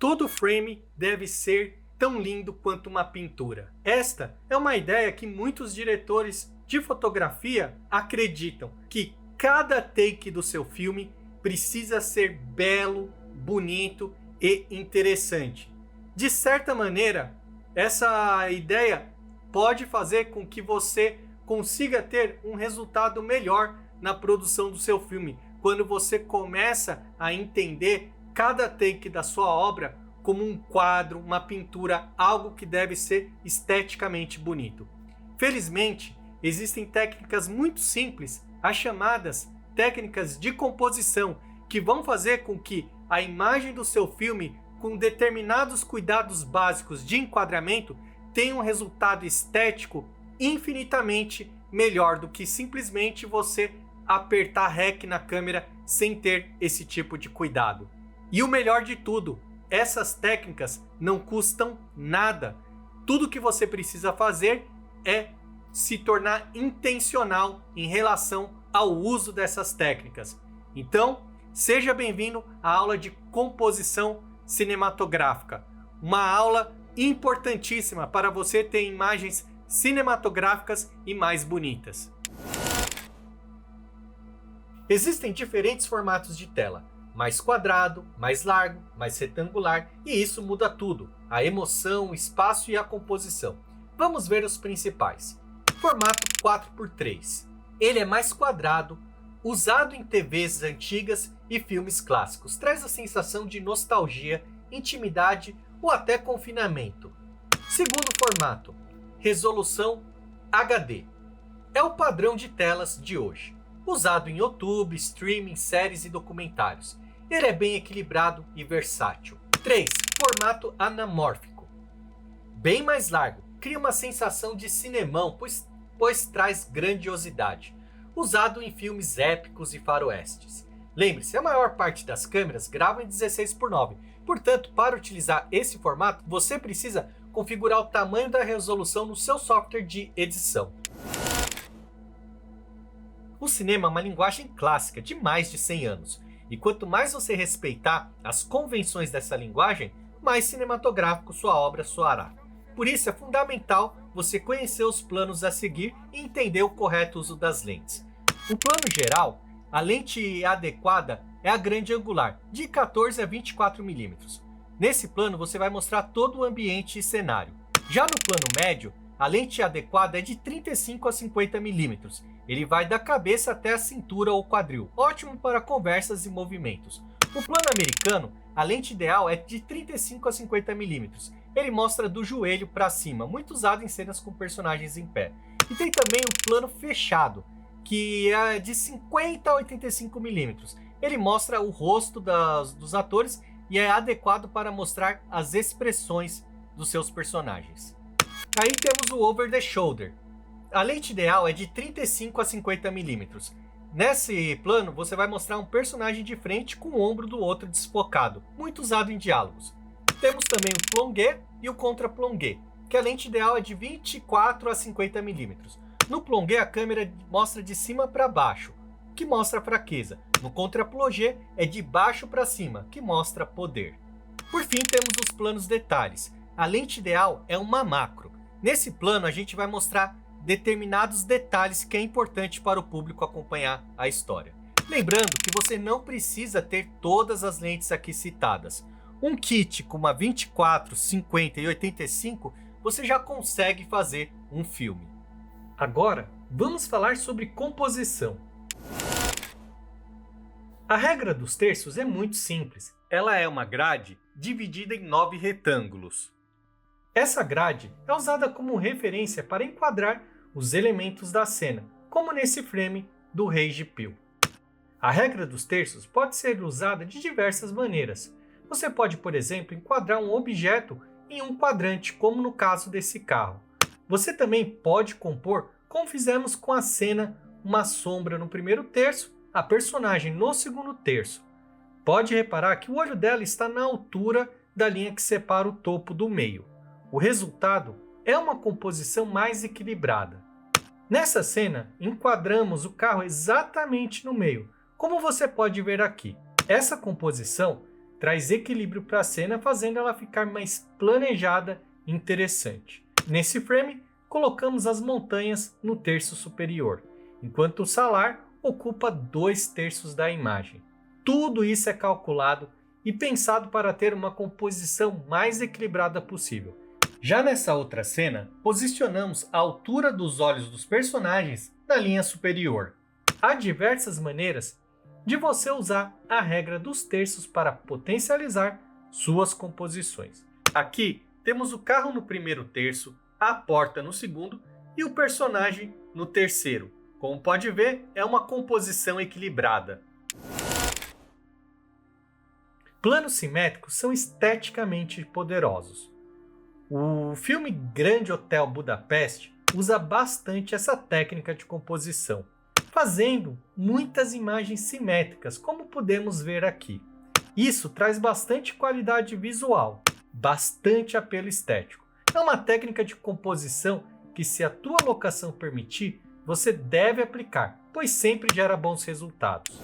todo frame deve ser tão lindo quanto uma pintura. Esta é uma ideia que muitos diretores de fotografia acreditam, que cada take do seu filme precisa ser belo, bonito e interessante. De certa maneira, essa ideia pode fazer com que você consiga ter um resultado melhor na produção do seu filme, quando você começa a entender cada take da sua obra como um quadro, uma pintura, algo que deve ser esteticamente bonito. Felizmente, existem técnicas muito simples, as chamadas técnicas de composição, que vão fazer com que a imagem do seu filme, com determinados cuidados básicos de enquadramento, tenha um resultado estético infinitamente melhor do que simplesmente você apertar REC na câmera sem ter esse tipo de cuidado. E o melhor de tudo, essas técnicas não custam nada. Tudo que você precisa fazer é se tornar intencional em relação ao uso dessas técnicas. Então, seja bem-vindo à aula de composição cinematográfica, uma aula importantíssima para você ter imagens cinematográficas e mais bonitas. Existem diferentes formatos de tela, mais quadrado, mais largo, mais retangular, e isso muda tudo, a emoção, o espaço e a composição. Vamos ver os principais. Formato 4x3. Ele é mais quadrado, usado em TVs antigas e filmes clássicos. Traz a sensação de nostalgia, intimidade ou até confinamento. Segundo formato, resolução HD. É o padrão de telas de hoje, usado em YouTube, streaming, séries e documentários. Ele é bem equilibrado e versátil. 3. Formato anamórfico. Bem mais largo, cria uma sensação de cinemão, pois traz grandiosidade. Usado em filmes épicos e faroestes. Lembre-se, a maior parte das câmeras grava em 16:9. Portanto, para utilizar esse formato, você precisa configurar o tamanho da resolução no seu software de edição. O cinema é uma linguagem clássica de mais de 100 anos. E quanto mais você respeitar as convenções dessa linguagem, mais cinematográfico sua obra soará. Por isso é fundamental você conhecer os planos a seguir e entender o correto uso das lentes. No plano geral, a lente adequada é a grande angular, de 14 a 24 mm. Nesse plano você vai mostrar todo o ambiente e cenário. Já no plano médio, a lente adequada é de 35 a 50 mm. Ele vai da cabeça até a cintura ou quadril, ótimo para conversas e movimentos. No plano americano, a lente ideal é de 35 a 50 mm. Ele mostra do joelho para cima, muito usado em cenas com personagens em pé. E tem também o plano fechado, que é de 50 a 85 mm. Ele mostra o rosto dos atores e é adequado para mostrar as expressões dos seus personagens. Aí temos o over the shoulder. A lente ideal é de 35 a 50 mm. Nesse plano, você vai mostrar um personagem de frente com o ombro do outro desfocado, muito usado em diálogos. Temos também o plongé e o contra-plongé, que a lente ideal é de 24 a 50 mm. No plongé, a câmera mostra de cima para baixo, que mostra fraqueza. No contra-plongé, é de baixo para cima, que mostra poder. Por fim, temos os planos detalhes. A lente ideal é uma macro. Nesse plano, a gente vai mostrar determinados detalhes que é importante para o público acompanhar a história. Lembrando que você não precisa ter todas as lentes aqui citadas. Um kit com uma 24, 50 e 85, você já consegue fazer um filme. Agora, vamos falar sobre composição. A regra dos terços é muito simples. Ela é uma grade dividida em 9 retângulos. Essa grade é usada como referência para enquadrar os elementos da cena, como nesse frame do Rei de Pio. A regra dos terços pode ser usada de diversas maneiras. Você pode, por exemplo, enquadrar um objeto em um quadrante, como no caso desse carro. Você também pode compor, como fizemos com a cena, uma sombra no primeiro terço, a personagem no segundo terço. Pode reparar que o olho dela está na altura da linha que separa o topo do meio. O resultado é uma composição mais equilibrada. Nessa cena, enquadramos o carro exatamente no meio, como você pode ver aqui. Essa composição traz equilíbrio para a cena, fazendo ela ficar mais planejada e interessante. Nesse frame, colocamos as montanhas no terço superior, enquanto o salar ocupa 2/3 da imagem. Tudo isso é calculado e pensado para ter uma composição mais equilibrada possível. Já nessa outra cena, posicionamos a altura dos olhos dos personagens na linha superior. Há diversas maneiras de você usar a regra dos terços para potencializar suas composições. Aqui temos o carro no primeiro terço, a porta no segundo e o personagem no terceiro. Como pode ver, é uma composição equilibrada. Planos simétricos são esteticamente poderosos. O filme Grande Hotel Budapeste usa bastante essa técnica de composição, fazendo muitas imagens simétricas, como podemos ver aqui. Isso traz bastante qualidade visual, bastante apelo estético. É uma técnica de composição que, se a tua locação permitir, você deve aplicar, pois sempre gera bons resultados.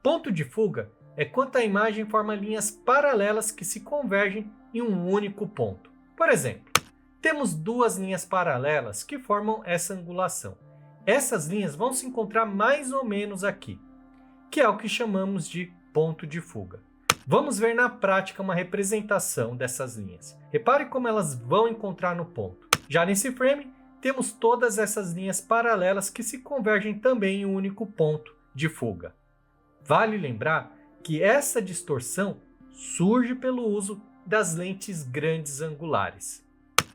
Ponto de fuga é quando a imagem forma linhas paralelas que se convergem em um único ponto. Por exemplo, temos duas linhas paralelas que formam essa angulação. Essas linhas vão se encontrar mais ou menos aqui, que é o que chamamos de ponto de fuga. Vamos ver na prática uma representação dessas linhas. Repare como elas vão encontrar no ponto. Já nesse frame, temos todas essas linhas paralelas que se convergem também em um único ponto de fuga. Vale lembrar que essa distorção surge pelo uso das lentes grandes angulares.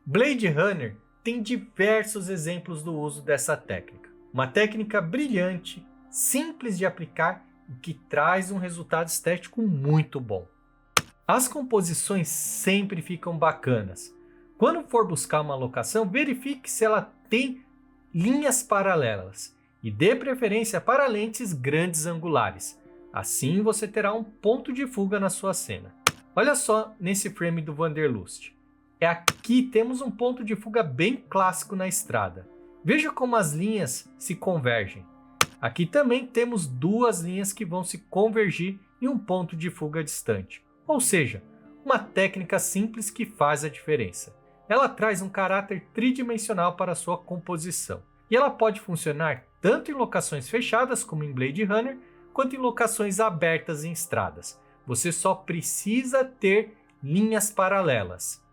Blade Runner tem diversos exemplos do uso dessa técnica. Uma técnica brilhante, simples de aplicar e que traz um resultado estético muito bom. As composições sempre ficam bacanas. Quando for buscar uma locação, verifique se ela tem linhas paralelas e dê preferência para lentes grandes angulares. Assim você terá um ponto de fuga na sua cena. Olha só nesse frame do Wanderlust. Aqui temos um ponto de fuga bem clássico na estrada. Veja como as linhas se convergem. Aqui também temos duas linhas que vão se convergir em um ponto de fuga distante. Ou seja, uma técnica simples que faz a diferença. Ela traz um caráter tridimensional para a sua composição. E ela pode funcionar tanto em locações fechadas, como em Blade Runner, quanto em locações abertas em estradas. Você só precisa ter linhas paralelas.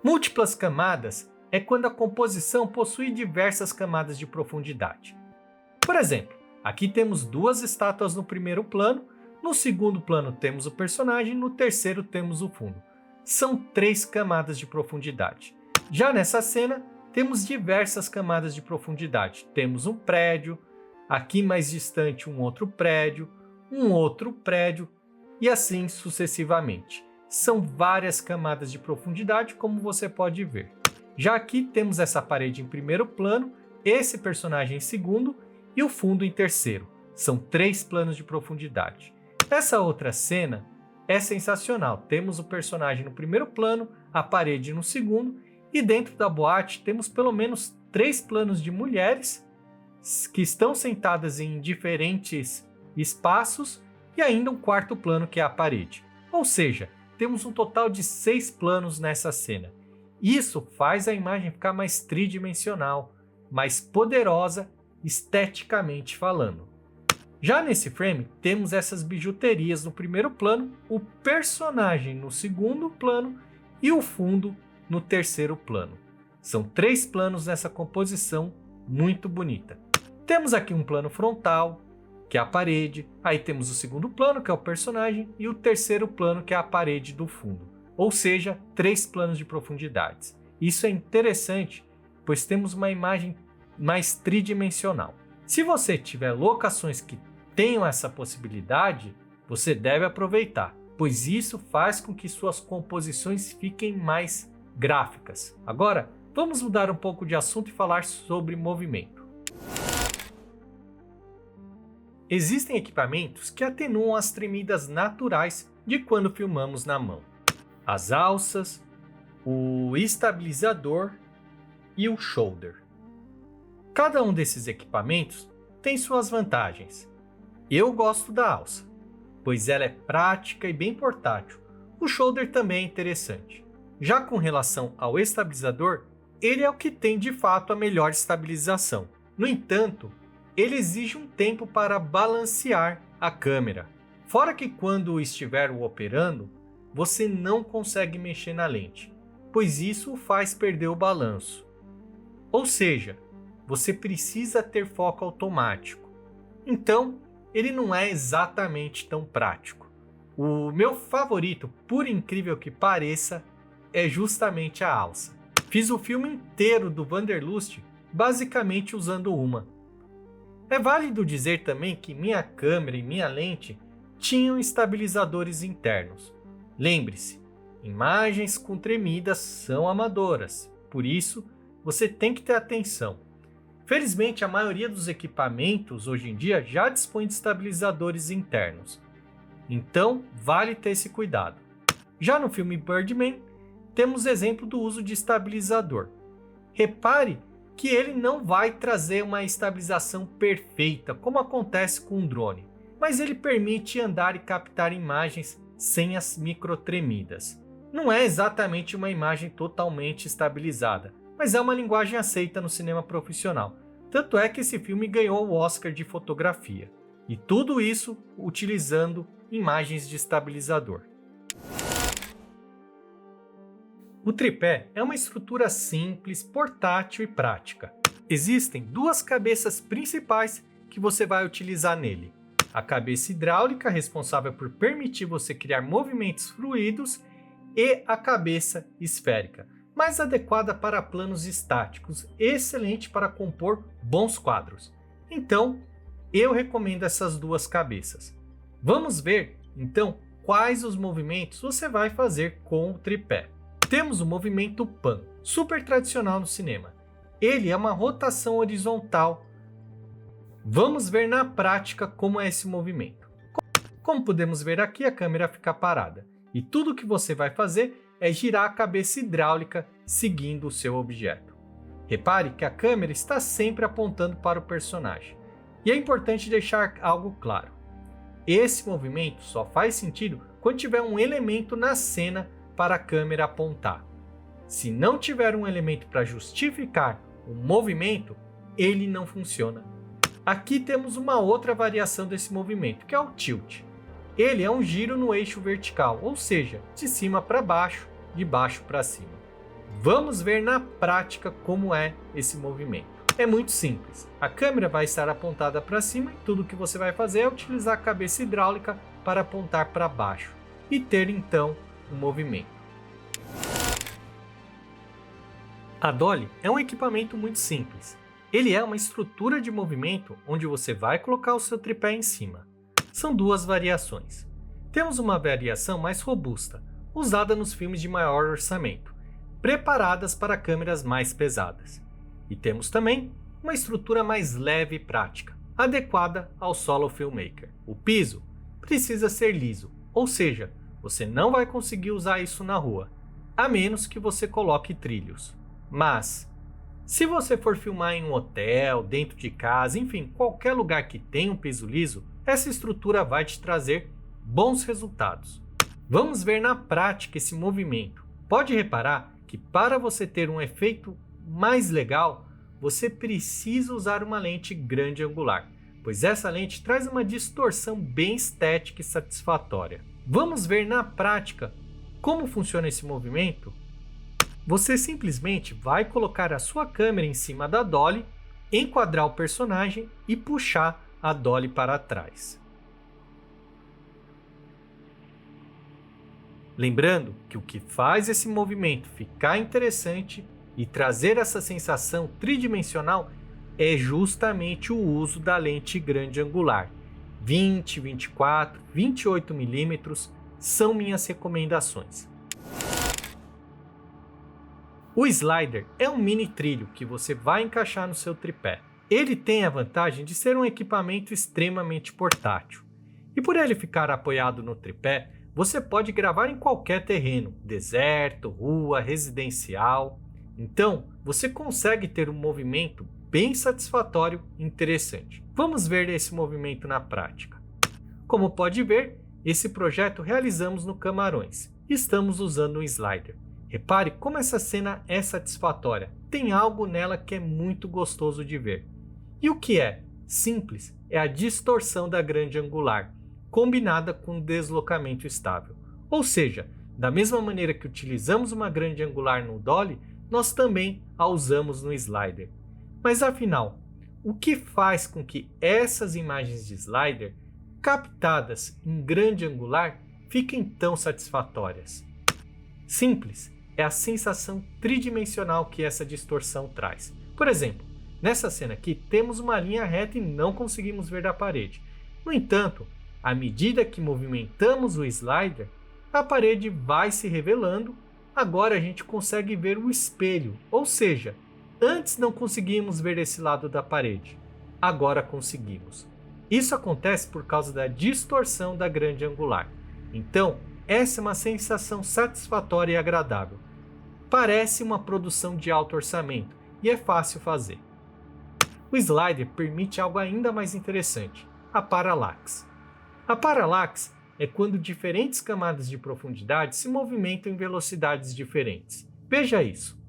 Múltiplas camadas é quando a composição possui diversas camadas de profundidade. Por exemplo, aqui temos duas estátuas no primeiro plano, no segundo plano temos o personagem, no terceiro temos o fundo. São 3 camadas de profundidade. Já nessa cena, temos diversas camadas de profundidade. Temos um prédio, aqui mais distante um outro prédio e assim sucessivamente. São várias camadas de profundidade, como você pode ver. Já aqui temos essa parede em primeiro plano, esse personagem em segundo e o fundo em terceiro. São 3 planos de profundidade. Essa outra cena é sensacional. Temos o personagem no primeiro plano, a parede no segundo e dentro da boate temos pelo menos 3 planos de mulheres que estão sentadas em diferentes espaços e ainda um quarto plano que é a parede. Ou seja, temos um total de 6 planos nessa cena. Isso faz a imagem ficar mais tridimensional, mais poderosa esteticamente falando. Já nesse frame, temos essas bijuterias no primeiro plano, o personagem no segundo plano e o fundo no terceiro plano. São 3 planos nessa composição muito bonita. Temos aqui um plano frontal, que é a parede, aí temos o segundo plano, que é o personagem, e o terceiro plano, que é a parede do fundo. Ou seja, 3 planos de profundidades. Isso é interessante, pois temos uma imagem mais tridimensional. Se você tiver locações que tenham essa possibilidade, você deve aproveitar, pois isso faz com que suas composições fiquem mais gráficas. Agora, vamos mudar um pouco de assunto e falar sobre movimento. Existem equipamentos que atenuam as tremidas naturais de quando filmamos na mão. As alças, o estabilizador e o shoulder. Cada um desses equipamentos tem suas vantagens. Eu gosto da alça, pois ela é prática e bem portátil. O shoulder também é interessante. Já com relação ao estabilizador, ele é o que tem de fato a melhor estabilização. No entanto, ele exige um tempo para balancear a câmera. Fora que quando estiver o operando, você não consegue mexer na lente, pois isso o faz perder o balanço. Ou seja, você precisa ter foco automático. Então, ele não é exatamente tão prático. O meu favorito, por incrível que pareça, é justamente a alça. Fiz o filme inteiro do Wanderlust basicamente usando uma. É válido dizer também que minha câmera e minha lente tinham estabilizadores internos. Lembre-se, imagens com tremidas são amadoras, por isso você tem que ter atenção. Felizmente, a maioria dos equipamentos hoje em dia já dispõe de estabilizadores internos, então vale ter esse cuidado. Já no filme Birdman, temos exemplo do uso de estabilizador. Repare que ele não vai trazer uma estabilização perfeita, como acontece com um drone, mas ele permite andar e captar imagens sem as microtremidas. Não é exatamente uma imagem totalmente estabilizada, mas é uma linguagem aceita no cinema profissional. Tanto é que esse filme ganhou o Oscar de fotografia. E tudo isso utilizando imagens de estabilizador. O tripé é uma estrutura simples, portátil e prática. Existem duas cabeças principais que você vai utilizar nele. A cabeça hidráulica, responsável por permitir você criar movimentos fluidos, e a cabeça esférica, mais adequada para planos estáticos, excelente para compor bons quadros. Então, eu recomendo essas duas cabeças. Vamos ver, então, quais os movimentos você vai fazer com o tripé. Temos o movimento pan, super tradicional no cinema. Ele é uma rotação horizontal. Vamos ver na prática como é esse movimento. Como podemos ver aqui, a câmera fica parada. E tudo que você vai fazer é girar a cabeça hidráulica seguindo o seu objeto. Repare que a câmera está sempre apontando para o personagem. E é importante deixar algo claro. Esse movimento só faz sentido quando tiver um elemento na cena para a câmera apontar. Se não tiver um elemento para justificar o movimento, ele não funciona. Aqui temos uma outra variação desse movimento, que é o tilt. Ele é um giro no eixo vertical, ou seja, de cima para baixo, de baixo para cima. Vamos ver na prática como é esse movimento. É muito simples. A câmera vai estar apontada para cima e tudo que você vai fazer é utilizar a cabeça hidráulica para apontar para baixo e ter então um movimento. A dolly é um equipamento muito simples. Ele é uma estrutura de movimento onde você vai colocar o seu tripé em cima. São duas variações. Temos uma variação mais robusta, usada nos filmes de maior orçamento, preparadas para câmeras mais pesadas. E temos também uma estrutura mais leve e prática, adequada ao solo filmmaker. O piso precisa ser liso, ou seja, você não vai conseguir usar isso na rua, a menos que você coloque trilhos. Mas, se você for filmar em um hotel, dentro de casa, enfim, qualquer lugar que tenha um piso liso, essa estrutura vai te trazer bons resultados. Vamos ver na prática esse movimento. Pode reparar que para você ter um efeito mais legal, você precisa usar uma lente grande angular, pois essa lente traz uma distorção bem estética e satisfatória. Vamos ver na prática como funciona esse movimento? Você simplesmente vai colocar a sua câmera em cima da dolly, enquadrar o personagem e puxar a dolly para trás. Lembrando que o que faz esse movimento ficar interessante e trazer essa sensação tridimensional é justamente o uso da lente grande angular. 20, 24, 28 mm são minhas recomendações. O slider é um mini trilho que você vai encaixar no seu tripé. Ele tem a vantagem de ser um equipamento extremamente portátil. E por ele ficar apoiado no tripé, você pode gravar em qualquer terreno, deserto, rua, residencial. Então, você consegue ter um movimento bem satisfatório e interessante. Vamos ver esse movimento na prática. Como pode ver, esse projeto realizamos no Camarões. Estamos usando um slider. Repare como essa cena é satisfatória. Tem algo nela que é muito gostoso de ver. E o que é? Simples, é a distorção da grande angular, combinada com deslocamento estável. Ou seja, da mesma maneira que utilizamos uma grande angular no dolly, nós também a usamos no slider. Mas afinal, o que faz com que essas imagens de slider, captadas em grande angular, fiquem tão satisfatórias? Simples, é a sensação tridimensional que essa distorção traz. Por exemplo, nessa cena aqui temos uma linha reta e não conseguimos ver da parede. No entanto, à medida que movimentamos o slider, a parede vai se revelando. Agora a gente consegue ver o espelho, ou seja, antes não conseguimos ver esse lado da parede, agora conseguimos. Isso acontece por causa da distorção da grande angular. Então, essa é uma sensação satisfatória e agradável. Parece uma produção de alto orçamento e é fácil fazer. O slider permite algo ainda mais interessante, a paralaxe. A paralaxe é quando diferentes camadas de profundidade se movimentam em velocidades diferentes. Veja isso.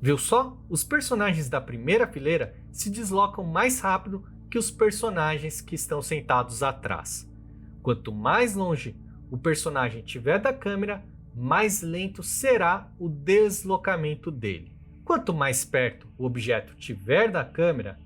Viu só? Os personagens da primeira fileira se deslocam mais rápido que os personagens que estão sentados atrás. Quanto mais longe o personagem estiver da câmera, mais lento será o deslocamento dele. Quanto mais perto o objeto estiver da câmera,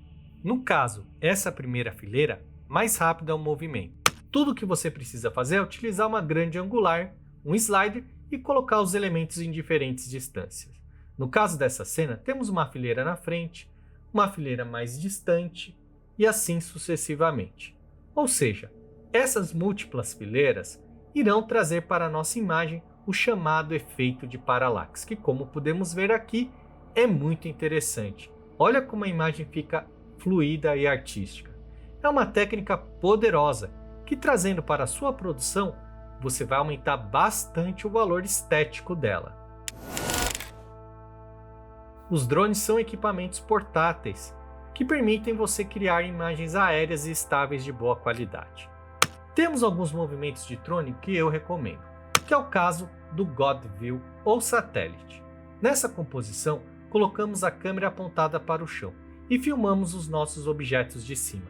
no caso, essa primeira fileira, mais rápido é o movimento. Tudo o que você precisa fazer é utilizar uma grande angular, um slider e colocar os elementos em diferentes distâncias. No caso dessa cena, temos uma fileira na frente, uma fileira mais distante e assim sucessivamente. Ou seja, essas múltiplas fileiras irão trazer para a nossa imagem o chamado efeito de paralaxe, que, como podemos ver aqui, é muito interessante. Olha como a imagem fica fluida e artística. É uma técnica poderosa que, trazendo para a sua produção, você vai aumentar bastante o valor estético dela. Os drones são equipamentos portáteis que permitem você criar imagens aéreas e estáveis de boa qualidade. Temos alguns movimentos de drone que eu recomendo, que é o caso do God View ou satélite. Nessa composição, colocamos a câmera apontada para o chão e filmamos os nossos objetos de cima.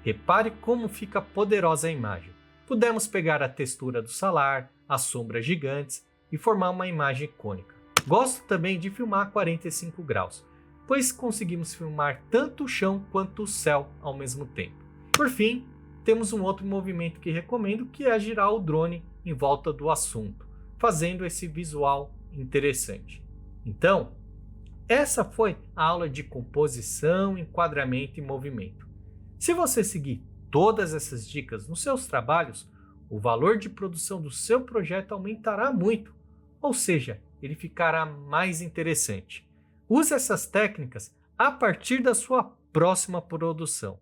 Repare como fica poderosa a imagem. Pudemos pegar a textura do salar, as sombras gigantes e formar uma imagem icônica. Gosto também de filmar a 45 graus, pois conseguimos filmar tanto o chão quanto o céu ao mesmo tempo. Por fim, temos um outro movimento que recomendo, que é girar o drone em volta do assunto, fazendo esse visual interessante. Então, essa foi a aula de composição, enquadramento e movimento. Se você seguir todas essas dicas nos seus trabalhos, o valor de produção do seu projeto aumentará muito, ou seja, ele ficará mais interessante. Use essas técnicas a partir da sua próxima produção.